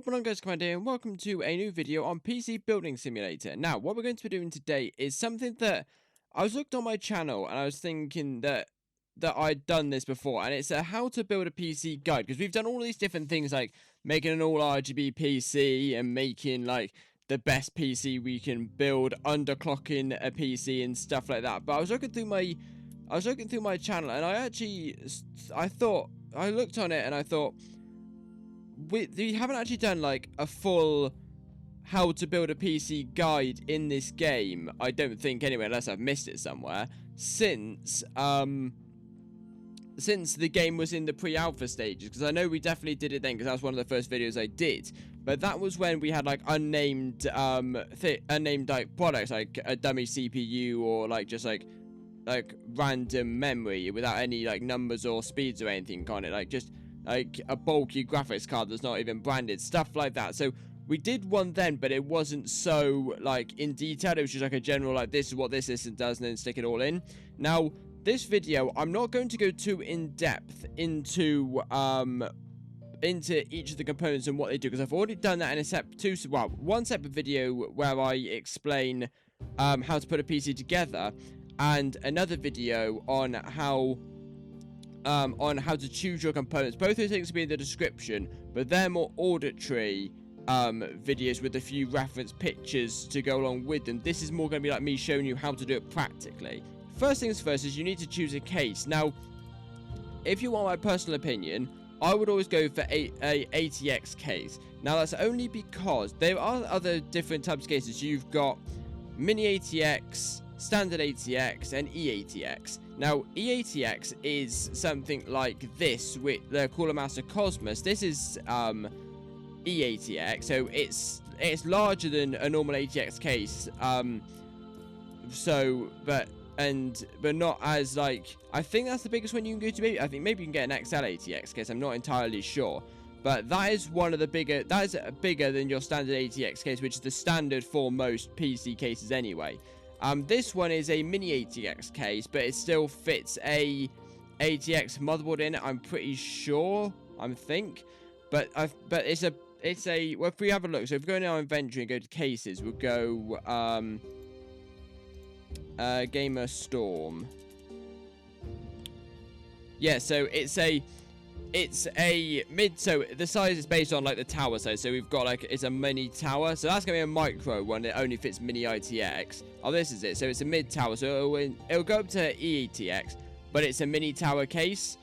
What on guys, Commander here, and welcome to a new video on PC Building Simulator. Now, what we're going to be doing today is something that I was looked on my channel and I was thinking that I'd done this before, and it's a how to build a PC guide, because we've done all these different things like making an all RGB PC and making like the best PC we can build, underclocking a PC and stuff like that. But I was looking through my channel and I looked on it and I thought, we haven't actually done like a full how to build a PC guide in this game, I don't think anyway, unless I've missed it somewhere, since the game was in the pre-alpha stages, because I know we definitely did it then, because that was one of the first videos I did, but that was when we had like unnamed like products, like a dummy CPU or like just like random memory without any like numbers or speeds or anything on it, like just like a bulky graphics card that's not even branded, stuff like that. So we did one then, but it wasn't so like in detail. It was just like a general, like, this is what this system does, and then stick it all in. Now this video, I'm not going to go too in depth into each of the components and what they do, because I've already done that in one separate video where I explain how to put a PC together, and another video on how to choose your components. Both of those things will be in the description, but they're more auditory videos with a few reference pictures to go along with them. This is more going to be like me showing you how to do it practically. First things first is you need to choose a case. Now, if you want my personal opinion, I would always go for a ATX case. Now, that's only because there are other different types of cases. You've got mini ATX, standard ATX, and eATX. Now, eATX is something like this with the Cooler Master Cosmos. This is eATX, so it's larger than a normal ATX case. But not as like, I think that's the biggest one you can go to. Maybe I think maybe you can get an XL ATX case. I'm not entirely sure, but that is one of the bigger. That is bigger than your standard ATX case, which is the standard for most PC cases anyway. This one is a mini ATX case, but it still fits a ATX motherboard in it, I'm pretty sure, but it's a, well, if we have a look, so if we go in our inventory and go to cases, we'll go, Gamer Storm. Yeah, so it's a mid, so the size is based on like the tower size, so we've got like, it's a mini tower, so that's gonna be a micro one that only fits mini ITX. Oh, this is it, so it's a mid tower, so it'll go up to eATX, but it's a mini tower case,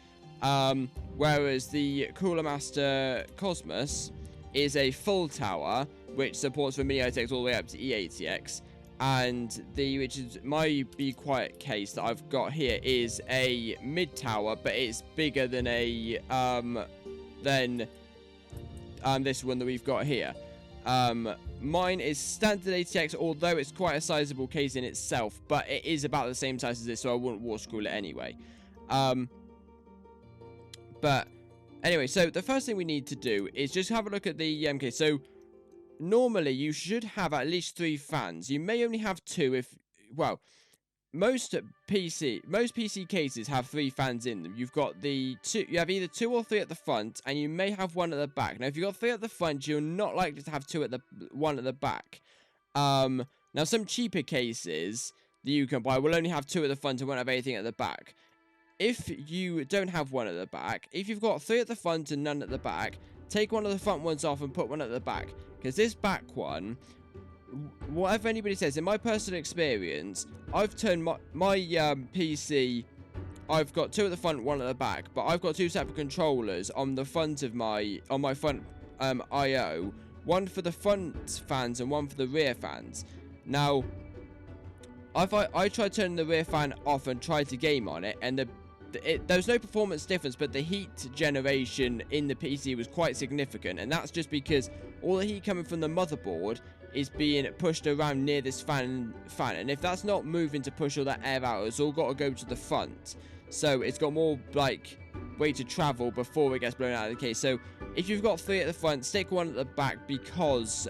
whereas the Cooler Master Cosmos is a full tower, which supports from mini ITX all the way up to eATX. And which is my Be Quiet case that I've got here is a mid tower, but it's bigger than this one that we've got here. Mine is standard ATX, although it's quite a sizable case in itself, but it is about the same size as this, so I wouldn't war scroll it anyway. But anyway, so the first thing we need to do is just have a look at the case. So normally, you should have at least 3 fans. You may only have 2 if, well, most PC cases have 3 fans in them. You've got you have either 2 or 3 at the front, and you may have 1 at the back. Now, if you've got 3 at the front, you're not likely to have 1 at the back. Now, some cheaper cases that you can buy will only have 2 at the front and won't have anything at the back. If you don't have 1 at the back, if you've got 3 at the front and none at the back, take 1 of the front ones off and put 1 at the back. Because this back one, whatever anybody says, in my personal experience, I've turned my PC, I've got 2 at the front, 1 at the back, but I've got 2 separate controllers on the front of my front I/O, 1 for the front fans and 1 for the rear fans. Now, I tried turning the rear fan off and tried to game on it, and there's no performance difference, but the heat generation in the PC was quite significant, and that's just because all the heat coming from the motherboard is being pushed around near this fan, and if that's not moving to push all that air out, it's all got to go to the front, so it's got more like way to travel before it gets blown out of the case. So if you've got 3 at the front, stick 1 at the back, because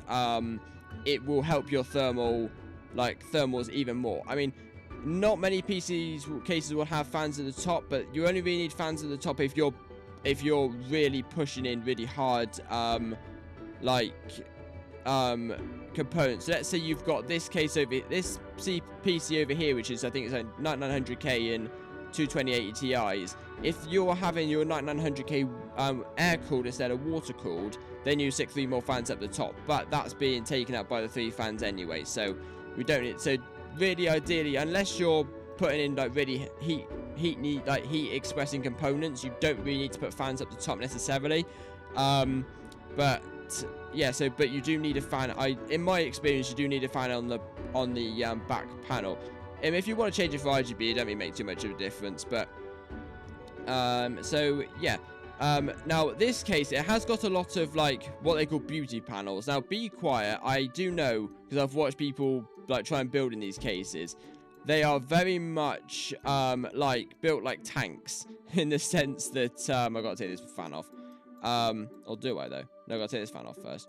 it will help your thermals even more. I mean, not many cases will have fans at the top, but you only really need fans at the top if you're really pushing in really hard like components. So let's say you've got this case over this PC over here, which is I think it's like 9900K and 22080 Ti's. If you're having your 9900K air cooled instead of water cooled, then you stick 3 more fans up the top. But that's being taken up by the 3 fans anyway, so we don't need. So really, ideally, unless you're putting in like really heat expressing components, you don't really need to put fans up the top necessarily. But yeah, but you do need a fan. In my experience, you do need a fan on the back panel. And if you want to change it for RGB, it don't really make too much of a difference. But so yeah. Now this case, it has got a lot of like what they call beauty panels. Now be quiet, I do know because I've watched people like try and build in these cases. They are very much like built like tanks in the sense that I gotta take this fan off. Or do I though? No, I gotta take this fan off first.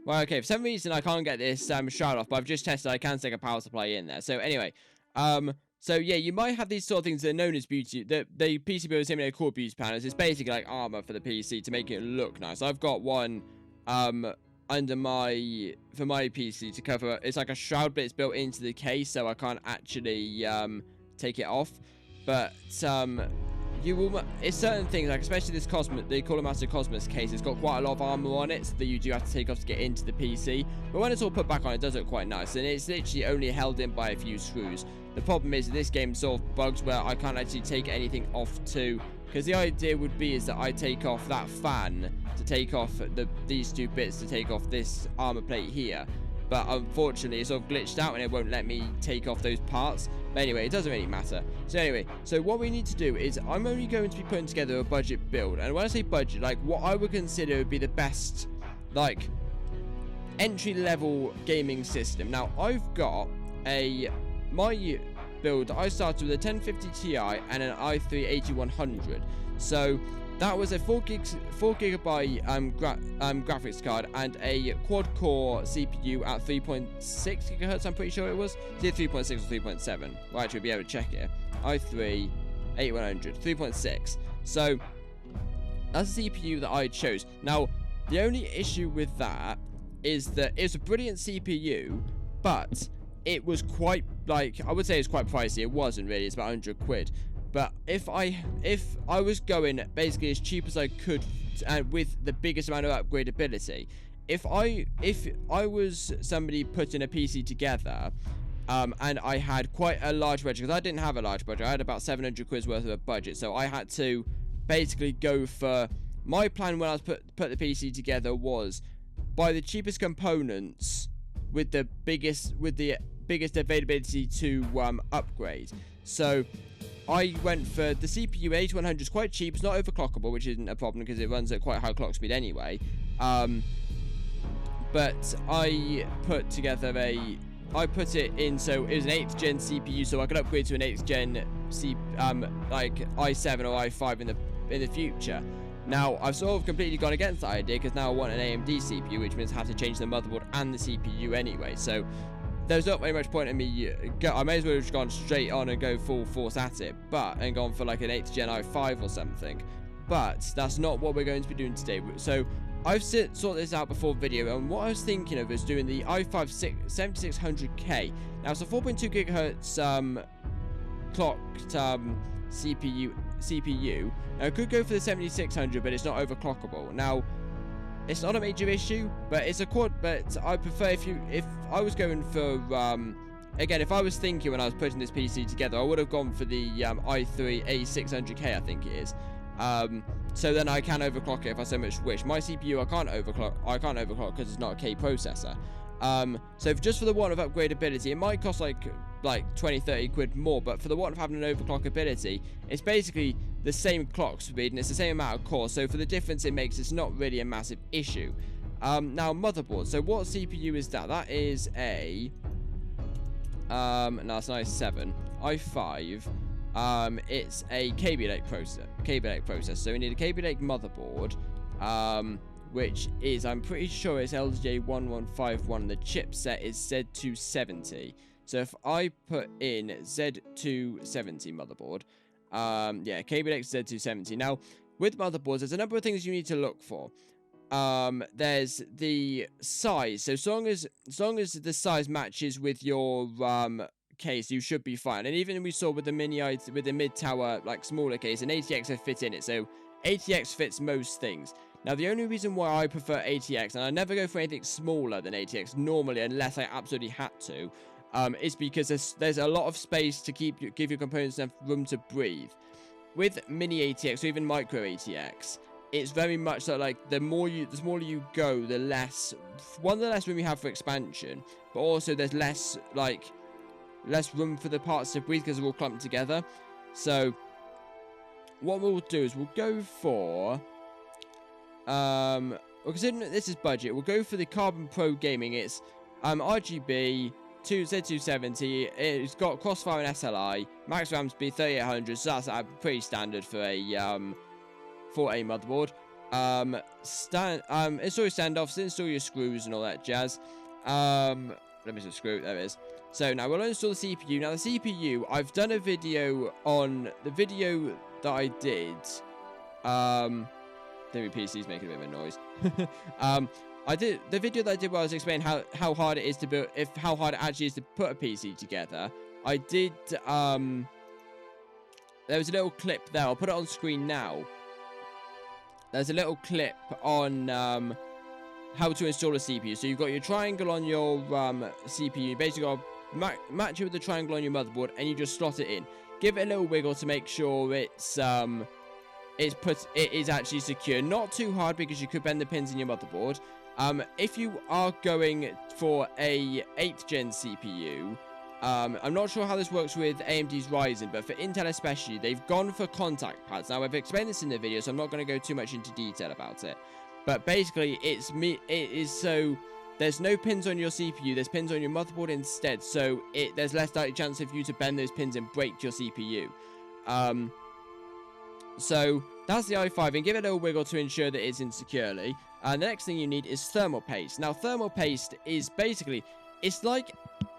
Well, okay, for some reason I can't get this shroud off, but I've just tested I can stick a power supply in there. So anyway, so yeah, you might have these sort of things that are known as beauty. The PC builders simulator called beauty panels. It's basically like armor for the PC to make it look nice. I've got one under for my PC to cover. It's like a shroud, but it's built into the case, so I can't actually take it off. But you will. It's certain things like especially this Cosmos. They call it Master Cosmos case. It's got quite a lot of armor on it, so that you do have to take off to get into the PC. But when it's all put back on, it does look quite nice, and it's literally only held in by a few screws. The problem is this game sort of bugs where I can't actually take anything off too, because the idea would be is that I take off that fan to take off these 2 bits to take off this armor plate here. But unfortunately, it's sort of glitched out and it won't let me take off those parts. But anyway, it doesn't really matter. So anyway, so what we need to do is I'm only going to be putting together a budget build. And when I say budget, like what I would consider would be the best, like, entry-level gaming system. Now, I've got my build, I started with a 1050 Ti and an i3 8100. So that was a 4 gigabyte graphics card and a quad-core CPU at 3.6 gigahertz. I'm pretty sure it was. It's either 3.6 or 3.7. Well, actually, we'll be able to check it. i3 8100, 3.6. So that's the CPU that I chose. Now, the only issue with that is that it's a brilliant CPU, but it was quite, like, I would say it's quite pricey. It wasn't really. It's about 100 quid. But if I was going basically as cheap as I could with the biggest amount of upgradability, if I was somebody putting a PC together, and I had quite a large budget, because I didn't have a large budget, I had about 700 quid's worth of a budget, so I had to basically go for, my plan when I was put the PC together was buy the cheapest components with the biggest availability to upgrade. So I went for the CPU. 8100 is quite cheap. It's not overclockable, which isn't a problem because it runs at quite high clock speed anyway. But I put together I put it in so it was an 8th gen CPU, so I could upgrade to an 8th gen like i7 or i5 in the future. Now I've sort of completely gone against that idea because now I want an AMD CPU, which means I have to change the motherboard and the CPU anyway. So there's not very much point in me. I may as well have just gone straight on and go full force at it, and gone for like an 8th gen i5 or something. But that's not what we're going to be doing today. So I've sorted this out before video, and what I was thinking of is doing the i5 7600K. Now it's a 4.2 gigahertz clocked CPU. Now I could go for the 7600, but it's not overclockable. Now it's not a major issue, but it's a quad. But I prefer if I was going for again, if I was thinking when I was putting this PC together, I would have gone for the i3 A600K, I think it is. So then I can overclock it if I so much wish. My CPU I can't overclock because it's not a K processor. So just for the want of upgradability, it might cost like 20-30 quid more, but for the want of having an overclock ability, it's basically the same clock speed and it's the same amount of cores, so for the difference it makes, it's not really a massive issue. Now motherboard, so what CPU is that? That is a no, it's not i7, i5. It's a Kaby Lake processor, so we need a Kaby Lake motherboard, which is, I'm pretty sure it's LJ1151, the chipset is Z270. So if I put in Z270 motherboard, yeah, Kaby Lake Z270. Now, with motherboards, there's a number of things you need to look for. There's the size. So as long as the size matches with your case, you should be fine. And even we saw with the with the mid tower, like smaller case, an ATX will fit in it. So ATX fits most things. Now, the only reason why I prefer ATX, and I never go for anything smaller than ATX normally, unless I absolutely had to, is because there's a lot of space to give your components enough room to breathe. With mini ATX or even micro ATX, it's very much so, like, the smaller you go, the less room you have for expansion, but also there's less room for the parts to breathe because they're all clumped together. So what we'll do is we'll go for considering this is budget, we'll go for the Carbon Pro Gaming. It's RGB Z270. It's got Crossfire and SLI. Max RAM speed 3800, so that's pretty standard for a motherboard. Install your standoffs, install your screws and all that jazz. Let me just screw. There it is. So now we'll install the CPU. Now the CPU, I've done a video on the video that I did. My PC's making a bit of a noise. I did the video that I did where I was explaining how hard it is to build, how hard it actually is to put a PC together. I did there was a little clip there. I'll put it on screen now. There's a little clip on how to install a CPU. So you've got your triangle on your CPU. You basically got to match it with the triangle on your motherboard, and you just slot it in. Give it a little wiggle to make sure it is actually secure. Not too hard because you could bend the pins in your motherboard. If you are going for a 8th gen CPU, I'm not sure how this works with AMD's Ryzen, but for Intel especially, they've gone for contact pads. Now, I've explained this in the video, so I'm not going to go too much into detail about it. But basically, it is so there's no pins on your CPU, there's pins on your motherboard instead, so there's less likely chance of you to bend those pins and break your CPU. So that's the i5, and give it a little wiggle to ensure that it's in securely. And the next thing you need is thermal paste. Now, thermal paste is basically, it's like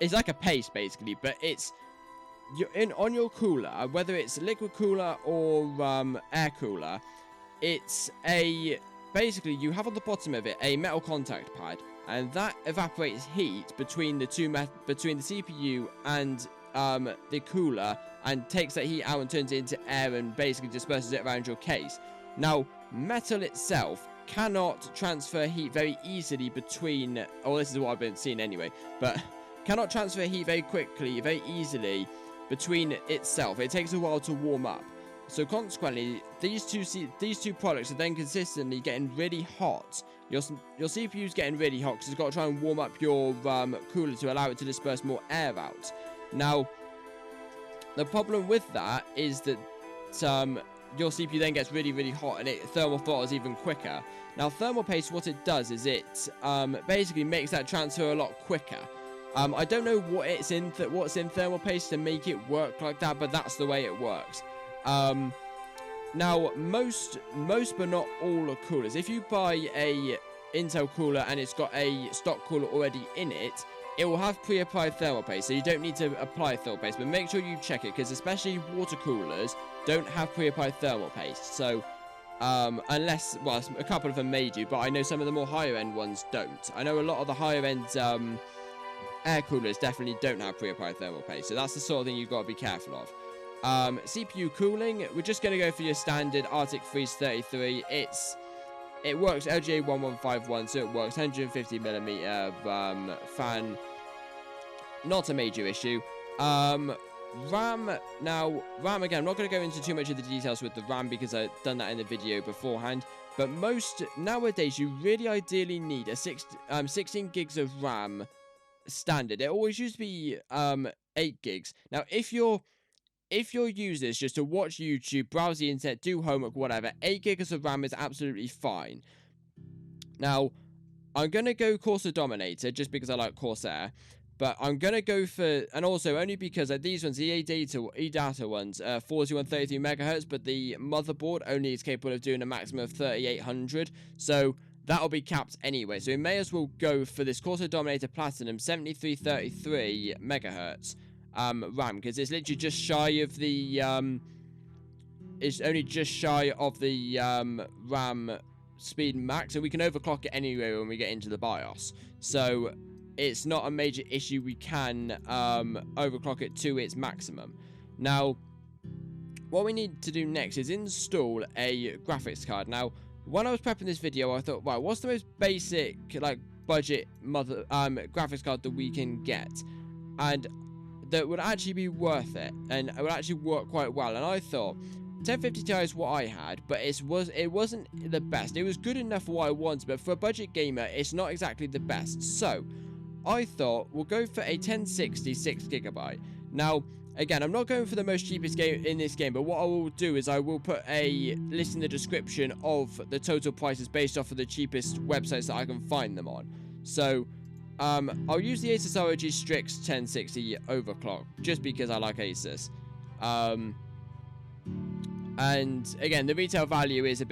a paste basically, but it's on your cooler, whether it's liquid cooler or air cooler. It's basically you have on the bottom of it a metal contact pad, and that evaporates heat between the CPU and the cooler, and takes that heat out and turns it into air and basically disperses it around your case. Now, metal itself cannot transfer heat very easily between, this is what I've been seeing anyway, but cannot transfer heat very quickly, very easily between itself. It takes a while to warm up. So consequently, these two products are then consistently getting really hot. Your CPU's getting really hot because it's got to try and warm up your cooler to allow it to disperse more air out. Now, the problem with that is that your CPU then gets really, really hot, and thermal throttles even quicker. Now, thermal paste, what it does is it basically makes that transfer a lot quicker. I don't know what's in thermal paste to make it work like that, but that's the way it works. Now, most but not all coolers, if you buy a Intel cooler and it's got a stock cooler already in it, it will have pre-applied thermal paste, so you don't need to apply thermal paste, but make sure you check it, because especially water coolers don't have pre-applied thermal paste. So unless, well, a couple of them may do, but I know some of the more higher end ones don't. I know a lot of the higher end air coolers definitely don't have pre-applied thermal paste, so that's the sort of thing you've got to be careful of. CPU cooling, we're just going to go for your standard Arctic Freeze 33. It works LGA 1151, so it works 150mm fan, not a major issue. RAM again, I'm not going to go into too much of the details with the RAM because I've done that in the video beforehand, but nowadays you really ideally need a 16 gigs of RAM standard. It always used to be 8 gigs. Now, if your user is just to watch YouTube, browse the internet, do homework, whatever, 8 gigs of RAM is absolutely fine. Now, I'm going to go Corsair Dominator just because I like Corsair, but I'm going to go for, and also only because these ones, the ADATA ones, 4133 megahertz, but the motherboard only is capable of doing a maximum of 3800, so that'll be capped anyway. So we may as well go for this Corsair Dominator Platinum 7333 megahertz. RAM, because it's literally just shy of the is only just shy of the RAM speed max, so we can overclock it anyway when we get into the BIOS. So it's not a major issue. We can overclock it to its maximum. Now, what we need to do next is install a graphics card. Now, when I was prepping this video, I thought, wow, what's the most basic, like, budget graphics card that we can get, and that would actually be worth it, and it would actually work quite well? And I thought 1050 Ti is what I had, but it wasn't the best. It was good enough for what I wanted, but for a budget gamer, it's not exactly the best. So I thought we'll go for a 1060 6GB. Now, again, I'm not going for the most cheapest game in this game, but what I will do is I will put a list in the description of the total prices based off of the cheapest websites that I can find them on. So I'll use the ASUS ROG Strix 1060 overclock just because I like ASUS. And again, the retail value is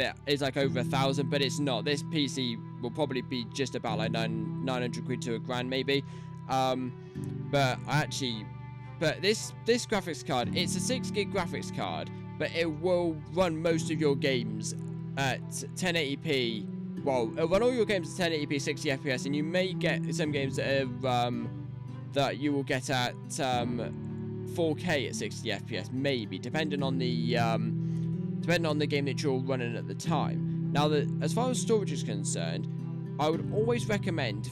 like over 1,000, but it's not. This PC will probably be just about like 900 quid to £1,000 maybe. But this graphics card, it's a 6GB graphics card, but it will run most of your games at 1080p. Well, it'll run all your games at 1080p 60 FPS, and you may get some games that are, that you will get at 4K at 60 FPS, maybe, depending on the game that you're running at the time. Now, as far as storage is concerned, I would always recommend,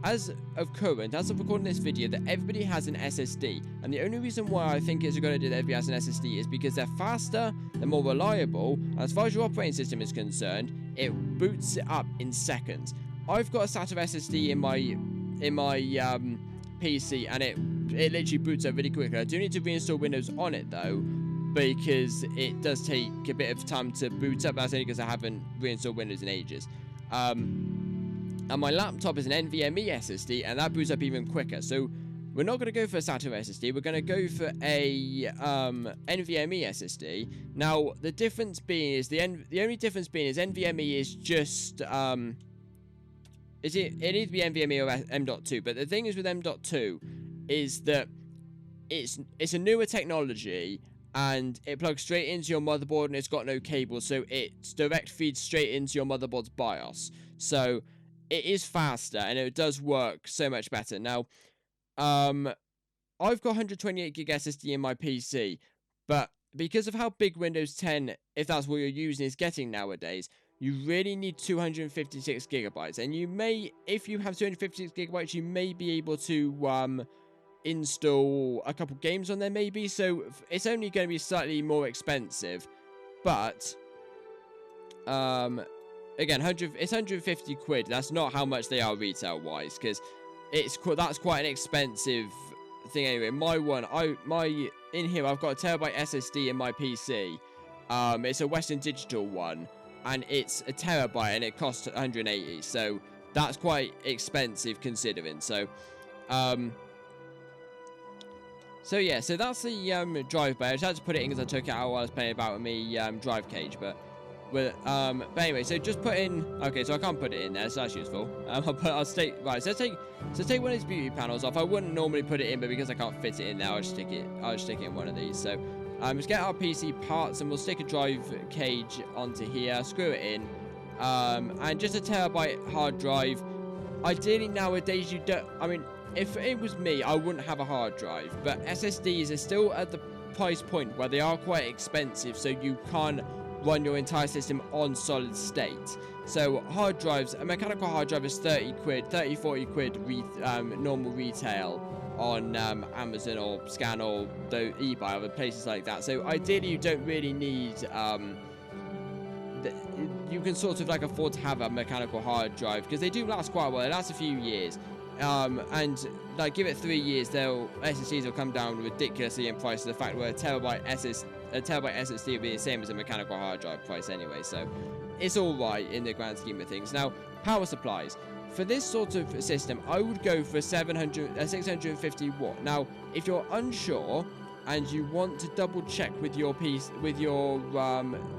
as of recording this video, that everybody has an SSD. And the only reason why I think it's a good idea that everybody has an SSD is because they're faster, they're more reliable, and as far as your operating system is concerned, it boots it up in seconds. I've got a SATA SSD in my PC, and it literally boots up really quickly. I do need to reinstall Windows on it though, because it does take a bit of time to boot up. That's only because I haven't reinstalled Windows in ages. And my laptop is an NVMe SSD, and that boots up even quicker. So we're not going to go for a SATA SSD. We're going to go for a NVMe SSD. Now, the difference being is the only difference being is NVMe is just it needs to be NVMe or M.2. But the thing is with M.2 is that it's a newer technology, and it plugs straight into your motherboard, and it's got no cable, so it direct feeds straight into your motherboard's BIOS. So it is faster, and it does work so much better. Now, I've got 128GB SSD in my PC, but because of how big Windows 10, if that's what you're using, is getting nowadays, you really need 256GB. And you may, if you have 256GB, you may be able to install a couple games on there maybe, so it's only going to be slightly more expensive, but again, it's 150 quid. That's not how much they are retail wise, because that's quite an expensive thing anyway. In here I've got a terabyte SSD in my PC. It's a Western Digital one, and it's a terabyte, and it costs 180, so that's quite expensive considering. So so yeah, so that's the drive bay. I just had to put it in because I took it out while I was playing about with me drive cage, but anyway, so just put in. Okay, so I can't put it in there, so that's useful. I'll take right. So take one of these beauty panels off. I wouldn't normally put it in, but because I can't fit it in there, I'll just stick it in one of these. So let's get our PC parts, and we'll stick a drive cage onto here, screw it in, and just a terabyte hard drive. Ideally nowadays you don't. I mean, if it was me, I wouldn't have a hard drive, but SSDs are still at the price point where they are quite expensive, so you can't run your entire system on solid state. So hard drives, a mechanical hard drive is 30 quid, 40 quid normal retail on Amazon or Scan or eBay or places like that. So ideally you don't really need you can sort of like afford to have a mechanical hard drive, because they do last quite a while. They last a few years, and like give it 3 years, SSDs will come down ridiculously in price. The fact where a terabyte SSD will be the same as a mechanical hard drive price anyway, so it's all right in the grand scheme of things. Now, power supplies for this sort of system, I would go for 650 watt. Now, if you're unsure and you want to double check with your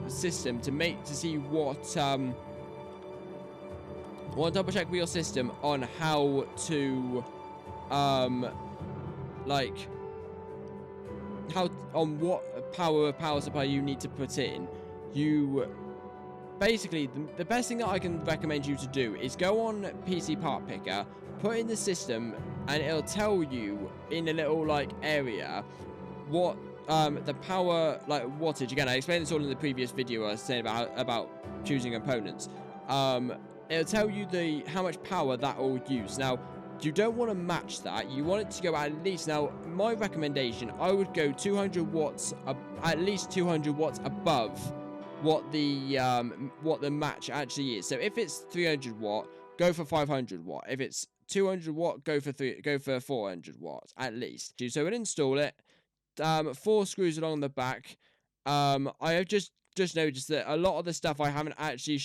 system to see what want to double check with your system on how to on what power supply you need to put in, you basically the best thing that I can recommend you to do is go on PC Part Picker, put in the system, and it'll tell you in a little like area what the power like wattage. Again, I explained this all in the previous video I was saying about choosing components. It'll tell you how much power that will use. Now, you don't want to match that. You want it to go at least. Now, my recommendation, I would go 200 watts, at least 200 watts above what the match actually is. So if it's 300 watt, go for 500 watt. If it's 200 watt, go for 400 watts at least. So we'll install it. 4 screws along the back. I have just noticed that a lot of the stuff I haven't actually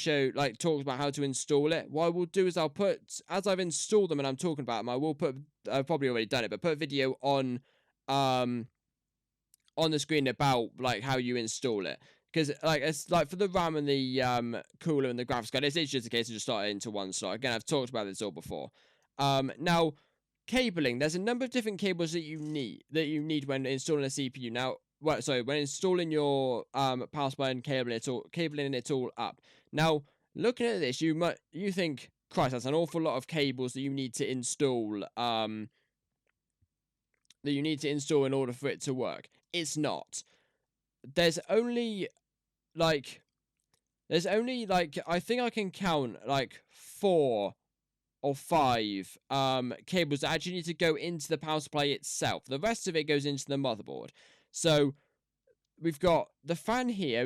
talked about how to install it. What I will do is I'll put, as I've installed them and I'm talking about them, I will put, I've probably already done it, but put a video on the screen about like how you install it. Because like it's like for the RAM and the cooler and the graphics card, it's just a case of just starting into one slot. Again, I've talked about this all before. Now, cabling. There's a number of different cables that you need when installing a CPU. Now, when installing your power supply and cabling it all up. Now, looking at this, you think, Christ, that's an awful lot of cables that you need to install. In order for it to work. It's not. There's only I think I can count like 4 or 5 cables that actually need to go into the power supply itself. The rest of it goes into the motherboard. So we've got the fan here,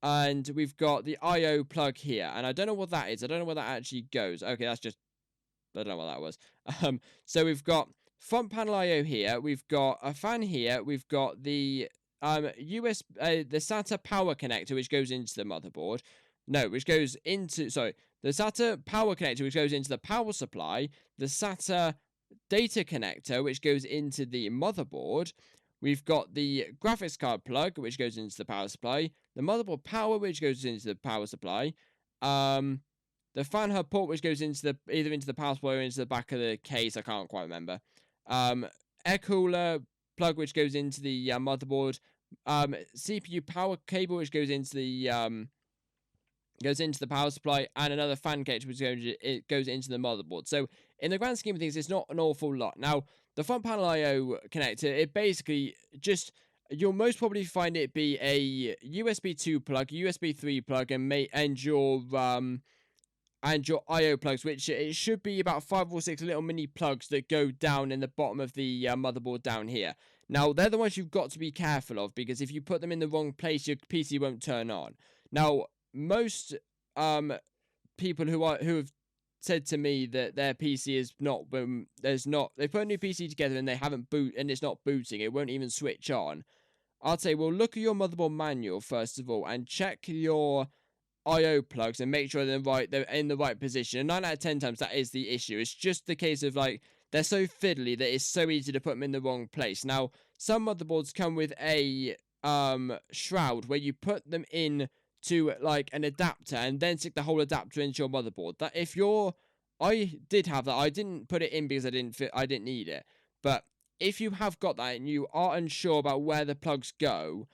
and we've got the IO plug here. And I don't know what that is. I don't know where that actually goes. Okay, that's just, I don't know what that was. So we've got front panel IO here. We've got a fan here. We've got the the SATA power connector, which goes into the motherboard. No, which goes into, sorry, the SATA power connector, which goes into the power supply. The SATA data connector, which goes into the motherboard. We've got the graphics card plug, which goes into the power supply. The motherboard power, which goes into the power supply. The fan hub port, which goes into either into the power supply or into the back of the case. I can't quite remember. Air cooler plug, which goes into the motherboard. CPU power cable, which goes into the power supply, and another fan cage, which goes into the motherboard. So in the grand scheme of things, it's not an awful lot. Now, the front panel I/O connector, it basically just, you'll most probably find it be a USB 2 plug, USB 3 plug, and your I/O plugs, which it should be about 5 or 6 little mini plugs that go down in the bottom of the motherboard down here. Now, they're the ones you've got to be careful of, because if you put them in the wrong place, your PC won't turn on. Now, most people who have said to me that their PC is not, they put a new PC together and they haven't and it's not booting, it won't even switch on. I'd say, well, look at your motherboard manual first of all and check your I/O plugs and make sure they're in the right position. And 9 out of 10 times that is the issue. It's just the case of like, they're so fiddly that it's so easy to put them in the wrong place. Now, some motherboards come with a shroud where you put them in to like an adapter and then stick the whole adapter into your motherboard. I did have that. I didn't put it in because I didn't need it. But if you have got that and you are unsure about where the plugs go,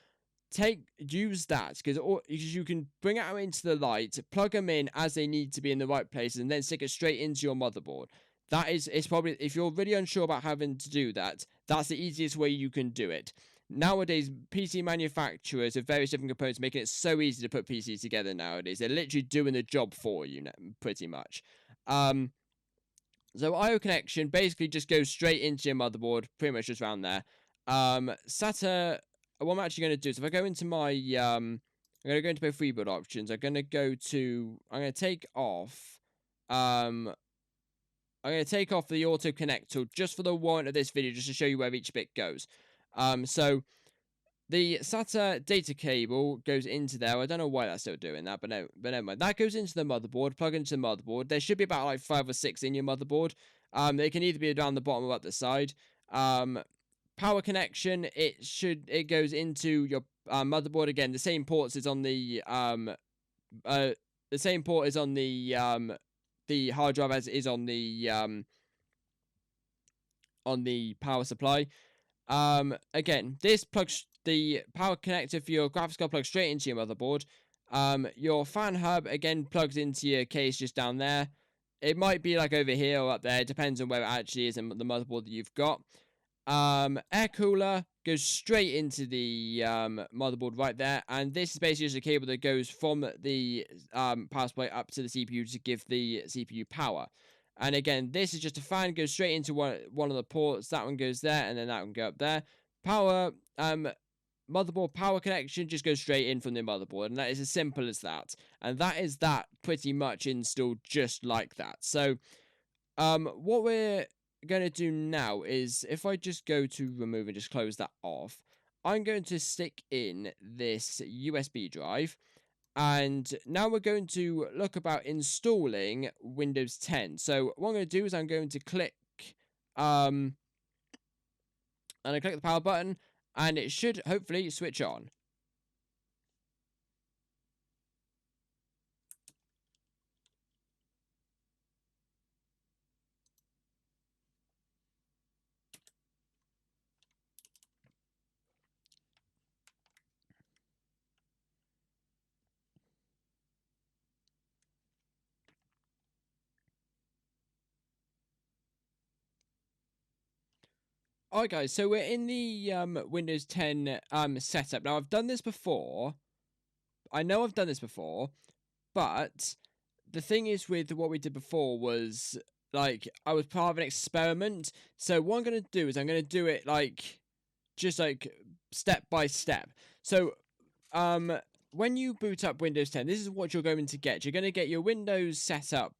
use that, because you can bring it out into the light, plug them in as they need to be in the right places, and then stick it straight into your motherboard. It's probably, if you're really unsure about having to do that, that's the easiest way you can do it. Nowadays, PC manufacturers of various different components making it so easy to put PCs together nowadays. They're literally doing the job for you, pretty much. So IO connection basically just goes straight into your motherboard, pretty much just around there. SATA, what I'm actually going to do is if I go into my, I'm going to go into my freeboard options. I'm going to take off, the auto connect tool just for the warrant of this video, just to show you where each bit goes. So the SATA data cable goes into there. I don't know why that's still doing that, but never mind. That goes into the motherboard, plug into the motherboard. There should be about like 5 or 6 in your motherboard. They can either be down the bottom or up the side. Power connection, it goes into your motherboard again. The same ports is on the hard drive as it is on the power supply. Again, this plugs the power connector for your graphics card plugs straight into your motherboard. Your fan hub, again, plugs into your case just down there. It might be like over here or up there. It depends on where it actually is and the motherboard that you've got. Air cooler goes straight into the motherboard right there, and this is basically just a cable that goes from the power supply up to the CPU to give the CPU power. And again, this is just a fan, goes straight into one of the ports. That one goes there, and then that one go up there. Power motherboard power connection just goes straight in from the motherboard, and that is as simple as that. And that is that pretty much installed just like that. So what we're going to do now is, if I just go to remove and just close that off, I'm going to stick in this USB drive, and now we're going to look about installing Windows 10. So what I'm going to do is I'm going to click and I click the power button, and it should hopefully switch on. Alright guys, so we're in the Windows 10 setup. Now I've done this before. I know I've done this before, but the thing is with what we did before was, like, I was part of an experiment. So what I'm going to do is I'm going to do it, like, just, like, step by step. So, when you boot up Windows 10, this is what you're going to get. You're going to get your Windows setup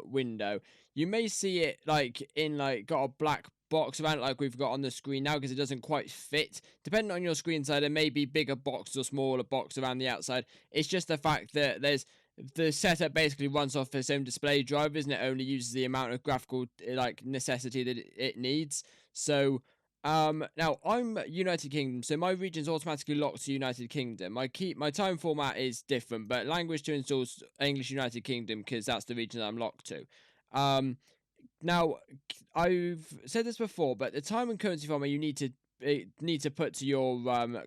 window. You may see it, like, in, like, got a black box around it like we've got on the screen now, because it doesn't quite fit. Depending on your screen size, there may be bigger box or smaller box around the outside. It's just the fact that the setup basically runs off its own display drivers, and it only uses the amount of graphical like necessity that it needs. So now I'm United Kingdom, so my region's automatically locked to United Kingdom. My time format is different, but language to install English United Kingdom, because that's the region that I'm locked to. Now, I've said this before, but the time and currency format you need to put to your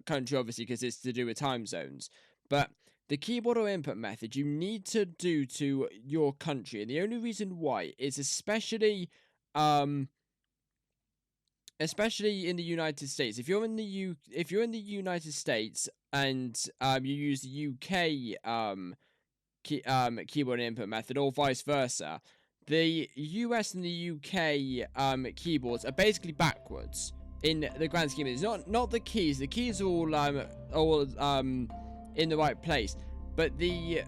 country, obviously, because it's to do with time zones. But the keyboard or input method you need to do to your country, and the only reason why is especially in the United States. If you're in the United States and you use the UK keyboard and input method, or vice versa, the US and the UK keyboards are basically backwards in the grand scheme. It's not the keys. The keys are all in the right place, but the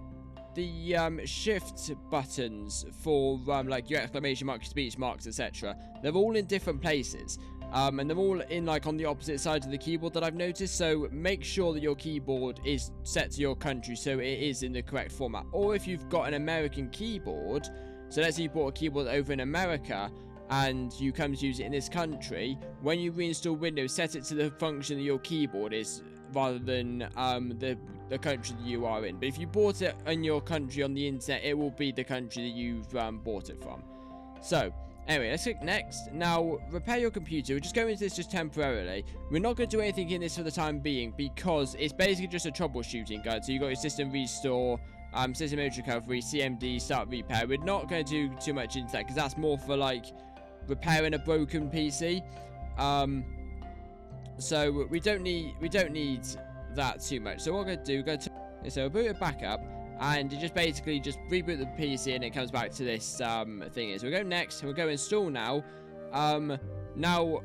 shift buttons for like your exclamation mark, speech marks, etc. They're all in different places. And they're all in like on the opposite sides of the keyboard that I've noticed. So make sure that your keyboard is set to your country so it is in the correct format. Or if you've got an American keyboard, so let's say you bought a keyboard over in America and you come to use it in this country, when you reinstall Windows, set it to the function that your keyboard is rather than the country that you are in. But if you bought it in your country on the internet, it will be the country that you've bought it from. So anyway, let's click next. Now, repair your computer. We're just going into this just temporarily. We're not going to do anything in this for the time being, because it's basically just a troubleshooting guide. So you got your system restore, system image recovery, CMD, start repair. We're not going to do too much into that, because that's more for like repairing a broken PC. So we don't need that too much. So what we're going to do, so we'll boot it back up, and it just basically just reboot the PC, and it comes back to this thing. So we'll go next, and we'll go install now. Now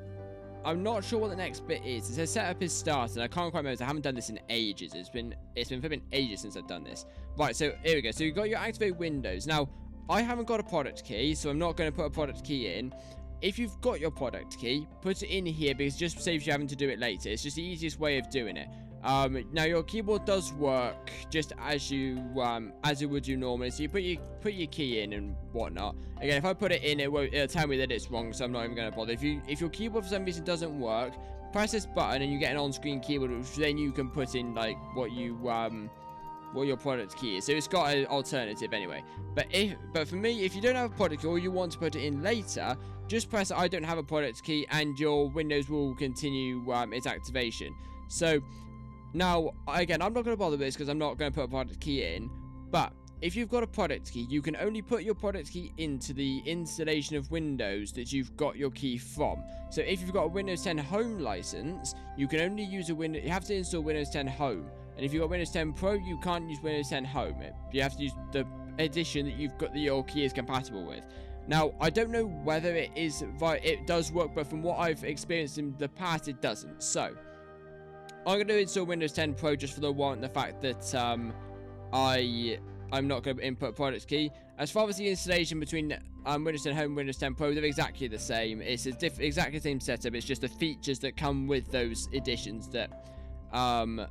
I'm not sure what the next bit is. It says setup is started. I can't quite remember. I haven't done this in ages. It's been flipping ages since I've done this. Right, so here we go. So you've got your activate Windows. Now, I haven't got a product key, so I'm not going to put a product key in. If you've got your product key, put it in here, because it just saves you having to do it later. It's just the easiest way of doing it. Now your keyboard does work just as it would do normally. So you put your key in and whatnot. Again, if I put it in, it'll tell me that it's wrong, so I'm not even going to bother. If your keyboard for some reason doesn't work, press this button and you get an on-screen keyboard, which then you can put in like what you what your product key is. So it's got an alternative anyway. But for me, if you don't have a product key or you want to put it in later, just press I don't have a product key and your Windows will continue its activation. So now, again, I'm not going to bother with this because I'm not going to put a product key in, but if you've got a product key, you can only put your product key into the installation of Windows that you've got your key from. So if you've got a Windows 10 Home license, you can only use you have to install Windows 10 Home. And if you've got Windows 10 Pro, you can't use Windows 10 Home. You have to use the edition that you've got that your key is compatible with. Now, I don't know whether it does work, but from what I've experienced in the past, it doesn't. So I'm going to install Windows 10 Pro just for the fact that I'm not going to input a product key. As far as the installation between Windows 10 Home and Windows 10 Pro, they're exactly the same. It's exactly the same setup. It's just the features that come with those editions that are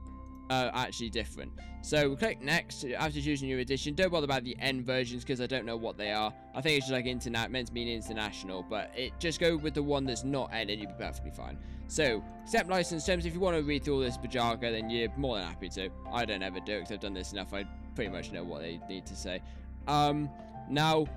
actually different. So click next after choosing your edition. Don't bother about the N versions because I don't know what they are. I think it's just like meant to be international, but just go with the one that's not N and you'll be perfectly fine. So accept license terms. If you want to read through all this bajaga, then you're more than happy to. I don't ever do it because I've done this enough. I pretty much know what they need to say. Now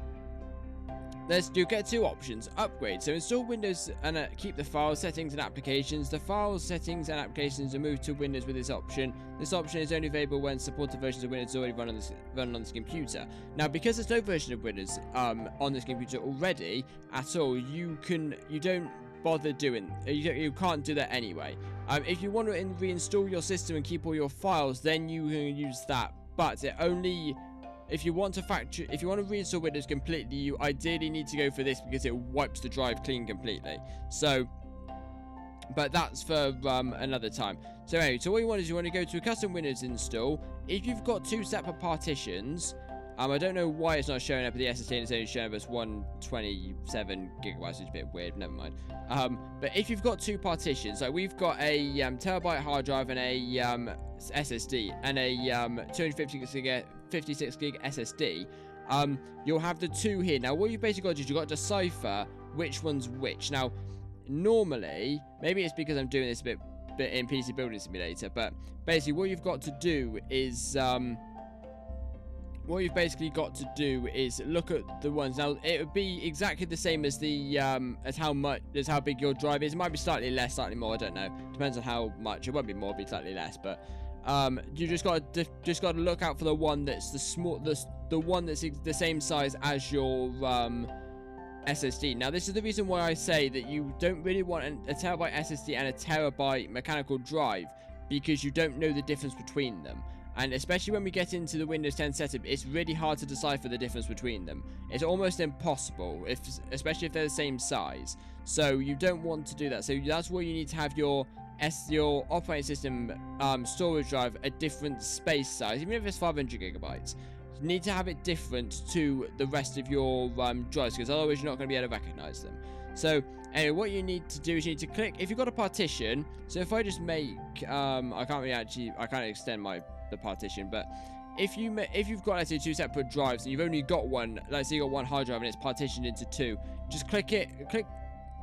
you get two options. Upgrade. So install Windows and keep the file settings and applications. The file settings and applications are moved to Windows with this option. This option is only available when supported versions of Windows already run on this computer. Now, because there's no version of Windows on this computer already at all, you don't bother doing. You can't do that anyway. If you want to reinstall your system and keep all your files, then you can use that. But if you want to reinstall Windows completely, you ideally need to go for this because it wipes the drive clean completely. So, but that's for another time. So anyway, so what you want is you want to go to a custom Windows install. If you've got two separate partitions, I don't know why it's not showing up at the SSD and it's only showing us 127 gigabytes, which is a bit weird, never mind. But if you've got two partitions, like we've got a terabyte hard drive and a SSD and a 256 gig SSD, you'll have the two here. Now what you basically got to do is you've got to decipher which one's which. Now normally, maybe it's because I'm doing this a bit in PC Building Simulator, but basically what you've got to do is look at the ones. Now it would be exactly the same as the as how big your drive is. It might be slightly less, slightly more, I don't know, depends on how much. It won't be more, it'll be slightly less, but you just got to look out for the one that's the one that's the same size as your SSD. Now this is the reason why I say that you don't really want a terabyte SSD and a terabyte mechanical drive, because you don't know the difference between them. And especially when we get into the Windows 10 setup, it's really hard to decipher the difference between them. It's almost impossible, especially if they're the same size. So you don't want to do that. So that's why you need to have your operating system storage drive a different space size, even if it's 500 gigabytes. You need to have it different to the rest of your drives, because otherwise you're not going to be able to recognize them. So anyway, what you need to do is you need to click, if you've got a partition, so if I just make, I can't extend the partition, but if you've got, let's say, two separate drives and you've only got one, let's say you got one hard drive and it's partitioned into two, just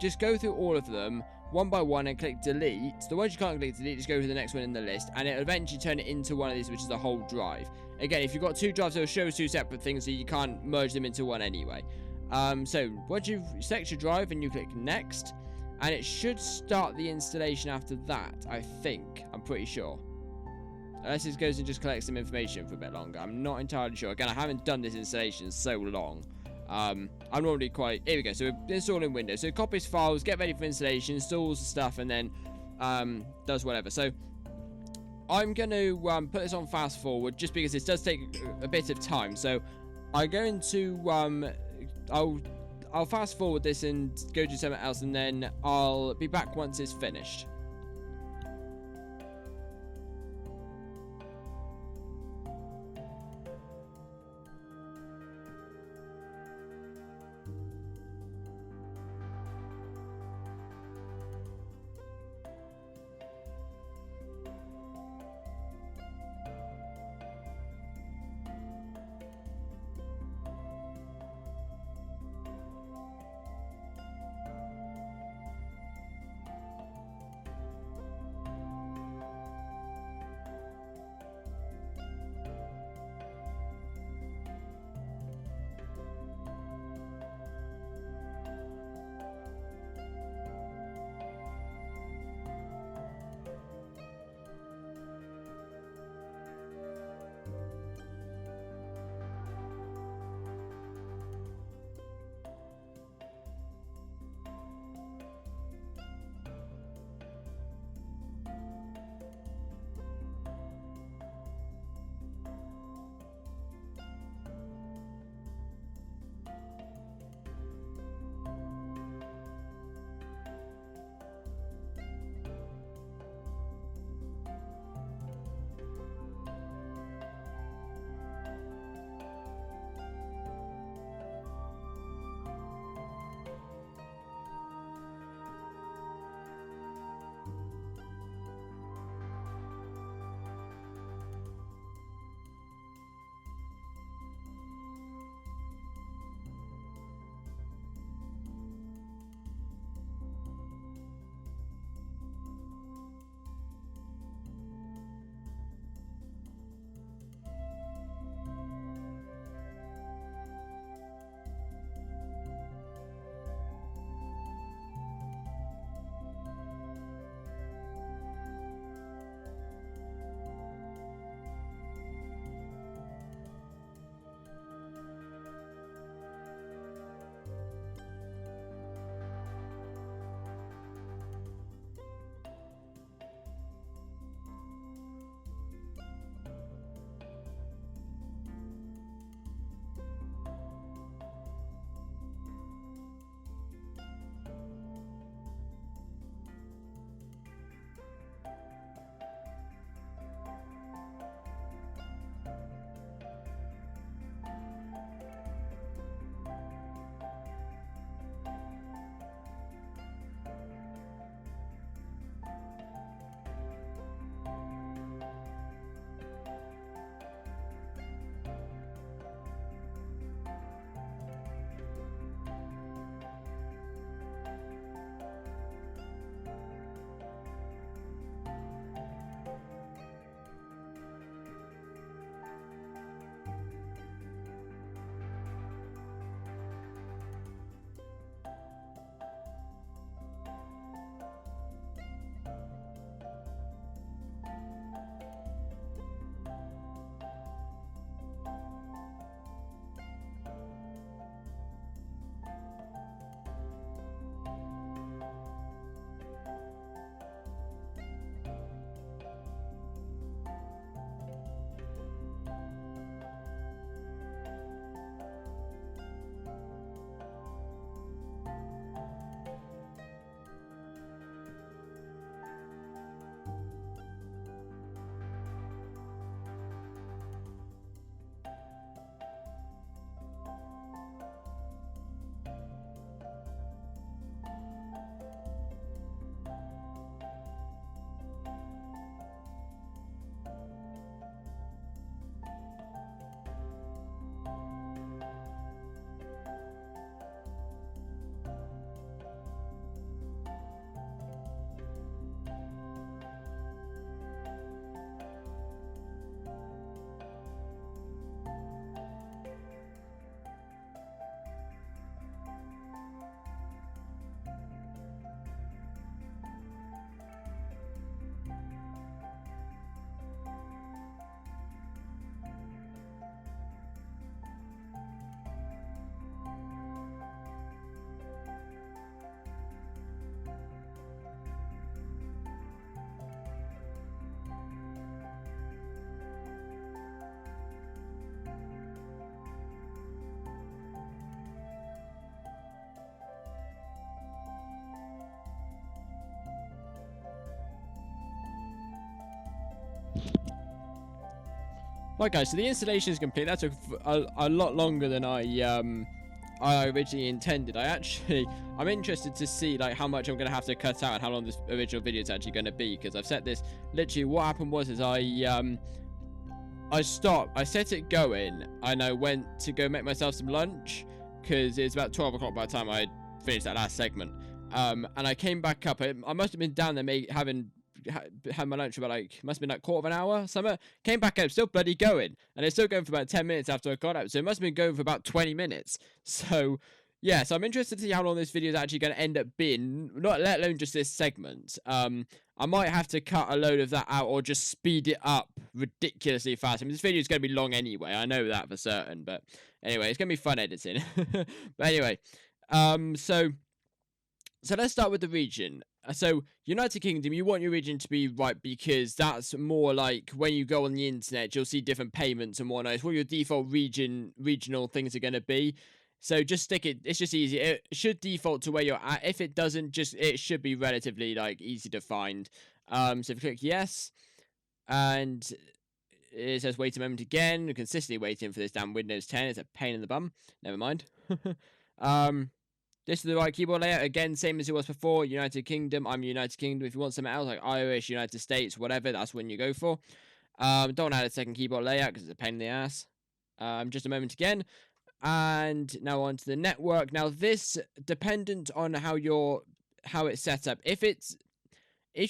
just go through all of them one by one and click delete. The ones you can't click delete, just go to the next one in the list, and it'll eventually turn it into one of these, which is the whole drive. Again, if you've got two drives, it'll show two separate things, so you can't merge them into one anyway. So once you've selected your drive and you click next, and it should start the installation after that, I think. I'm pretty sure. Unless it goes and just collects some information for a bit longer. I'm not entirely sure. Again, I haven't done this installation in so long. I'm normally quite... Here we go. So we're installing Windows. So it copies files, get ready for installation, installs the stuff, and then does whatever. So I'm going to put this on fast forward just because this does take a bit of time. So I'm going to... I'll fast forward this and go do something else, and then I'll be back once it's finished. Right, guys, so the installation is complete. That took a lot longer than I originally intended. I'm interested to see like how much I'm gonna have to cut out and how long this original video is actually gonna be, because I've set this. Literally, what happened was I stopped. I set it going, and I went to go make myself some lunch because it's about 12 o'clock by the time I finished that last segment. And I came back up. I must have been down there had my lunch for about must have been like quarter of an hour, something. Came back up, still bloody going, and it's still going for about 10 minutes after I got up, so it must have been going for about 20 minutes. So yeah, so I'm interested to see how long this video is actually going to end up being, not let alone just this segment. I might have to cut a load of that out or just speed it up ridiculously fast. I mean, this video is going to be long anyway, I know that for certain, but anyway, it's going to be fun editing. But anyway, so let's start with the region. So, United Kingdom, you want your region to be right because that's more like when you go on the internet, you'll see different payments and whatnot. It's what your default regional things are going to be. So just stick it. It's just easy. It should default to where you're at. If it doesn't, it should be relatively easy to find. So if you click yes, and it says wait a moment again. You're consistently waiting for this damn Windows 10. It's a pain in the bum. Never mind. This is the right keyboard layout. Again, same as it was before. United Kingdom. I'm United Kingdom. If you want something else like Irish, United States, whatever, that's when you go for. Don't add a second keyboard layout because it's a pain in the ass. Just a moment again. And now on to the network. Now this dependent on how it's set up. If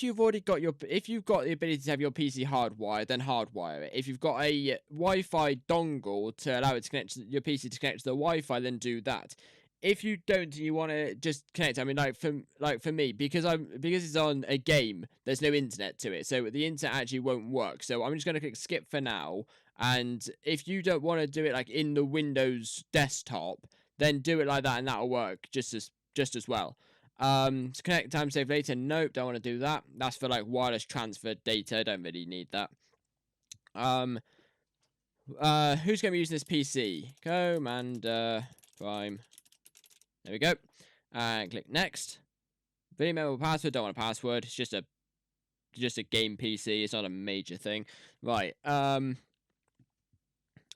you've got the ability to have your PC hardwired, then hardwire it. If you've got a Wi-Fi dongle to allow it to connect your PC to connect to the Wi-Fi, then do that. If you don't, you want to just connect. I mean, for me, because it's on a game, there's no internet to it, so the internet actually won't work. So I'm just going to click skip for now. And if you don't want to do it in the Windows desktop, then do it like that, and that'll work just as well. To connect time save later, nope, don't want to do that. That's for wireless transfer data. Don't really need that. Who's going to be using this PC? Commander Prime. There we go. And click next. Video memorable password. Don't want a password. It's just a game PC. It's not a major thing. Right.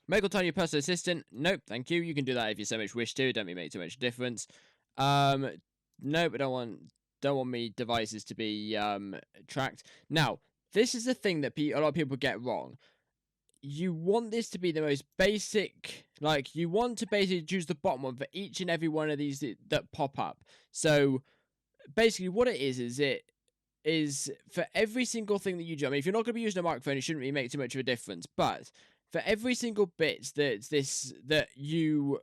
Make or turn your personal assistant. Nope. Thank you. You can do that if you so much wish to. Don't make too much difference. Nope. I don't want me devices to be tracked. Now, this is the thing that a lot of people get wrong. You want this to be the most basic, you want to basically choose the bottom one for each and every one of these that pop up. So basically what it is for every single thing that you do. I mean, if you're not going to be using a microphone, it shouldn't really make too much of a difference. But for every single bit that you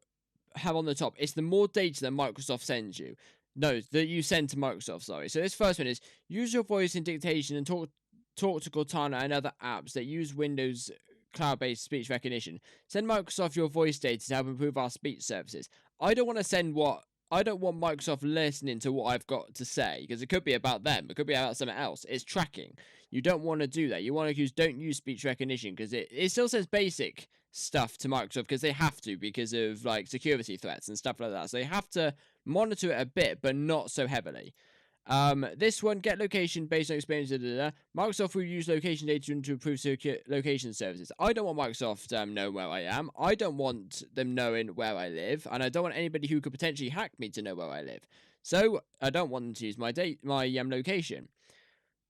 have on the top, it's the more data that Microsoft sends you. No, that you send to Microsoft, sorry. So this first one is use your voice in dictation and talk to Cortana and other apps that use Windows cloud-based speech recognition. Send Microsoft your voice data to help improve our speech services. I don't want Microsoft listening to what I've got to say, because it could be about them. It could be about something else. It's tracking. You don't want to do that. You want to don't use speech recognition, because it still says basic stuff to Microsoft, because they have to, because of security threats and stuff like that. So they have to monitor it a bit, but not so heavily. This one, get location based on experience. Microsoft will use location data to improve secure location services. I don't want Microsoft knowing where I am. I don't want them knowing where I live, and I don't want anybody who could potentially hack me to know where I live. So I don't want them to use my location.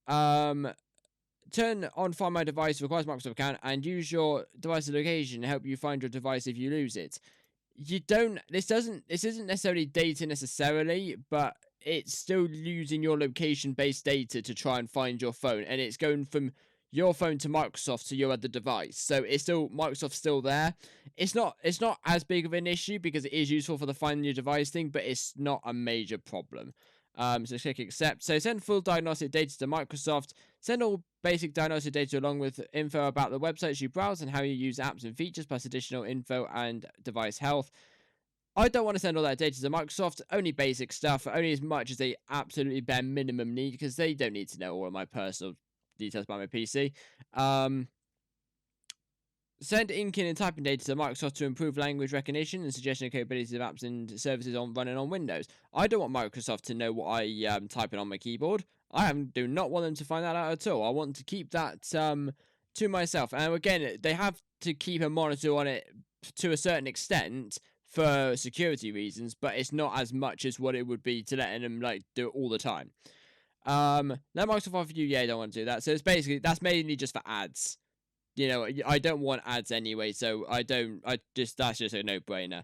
Turn on Find My Device requires Microsoft account, and use your device's location to help you find your device if you lose it. This isn't necessarily data necessarily, but it's still using your location-based data to try and find your phone, and it's going from your phone to Microsoft to your other device. So Microsoft's still there. It's not as big of an issue because it is useful for the find your device thing, but it's not a major problem. So click accept. So send full diagnostic data to Microsoft. Send all basic diagnostic data along with info about the websites you browse and how you use apps and features, plus additional info and device health. I don't want to send all that data to Microsoft, only basic stuff, only as much as they absolutely bare minimum need, because they don't need to know all of my personal details about my PC. Send inking and typing data to Microsoft to improve language recognition and suggestion capabilities of apps and services running on Windows. I don't want Microsoft to know what I typing on my keyboard. I do not want them to find that out at all. I want to keep that to myself. And again, they have to keep a monitor on it to a certain extent for security reasons, but it's not as much as what it would be to letting them like do it all the time. No Microsoft offer you, yeah, I don't want to do that. So it's basically, that's mainly just for ads. You know, I don't want ads anyway, so that's just a no-brainer.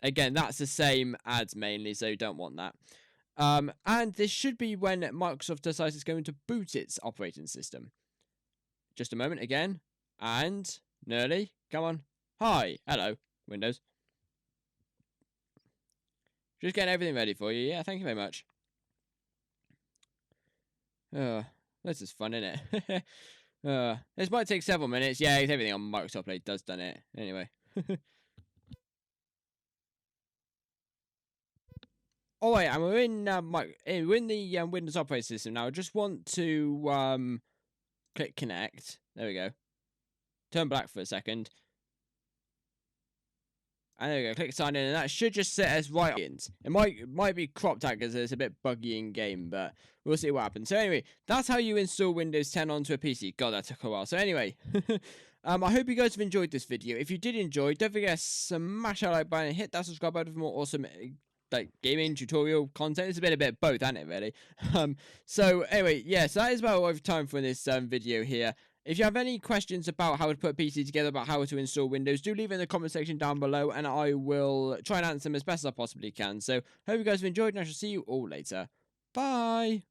Again, that's the same ads mainly, so you don't want that. And this should be when Microsoft decides it's going to boot its operating system. Just a moment again. And nearly. Come on. Hi. Hello, Windows. Just getting everything ready for you. Yeah, thank you very much. This is fun, isn't it? This might take several minutes. Yeah, everything on Microsoft Play does done it. Anyway. Oh wait, and we're in the Windows operating system now. I just want to click connect. There we go. Turn black for a second. And there we go. Click sign in, and that should just set us right in. It might be cropped out because it's a bit buggy in game, but we'll see what happens. So anyway, that's how you install Windows 10 onto a PC. God, that took a while. So anyway, I hope you guys have enjoyed this video. If you did enjoy, don't forget to smash that like button and hit that subscribe button for more awesome like gaming tutorial content. It's been a bit of both, hasn't it, really? So anyway, yeah, so that is about all I have time for in this video here. If you have any questions about how to put a PC together, about how to install Windows, do leave it in the comment section down below, and I will try and answer them as best as I possibly can. So, hope you guys have enjoyed, and I shall see you all later. Bye!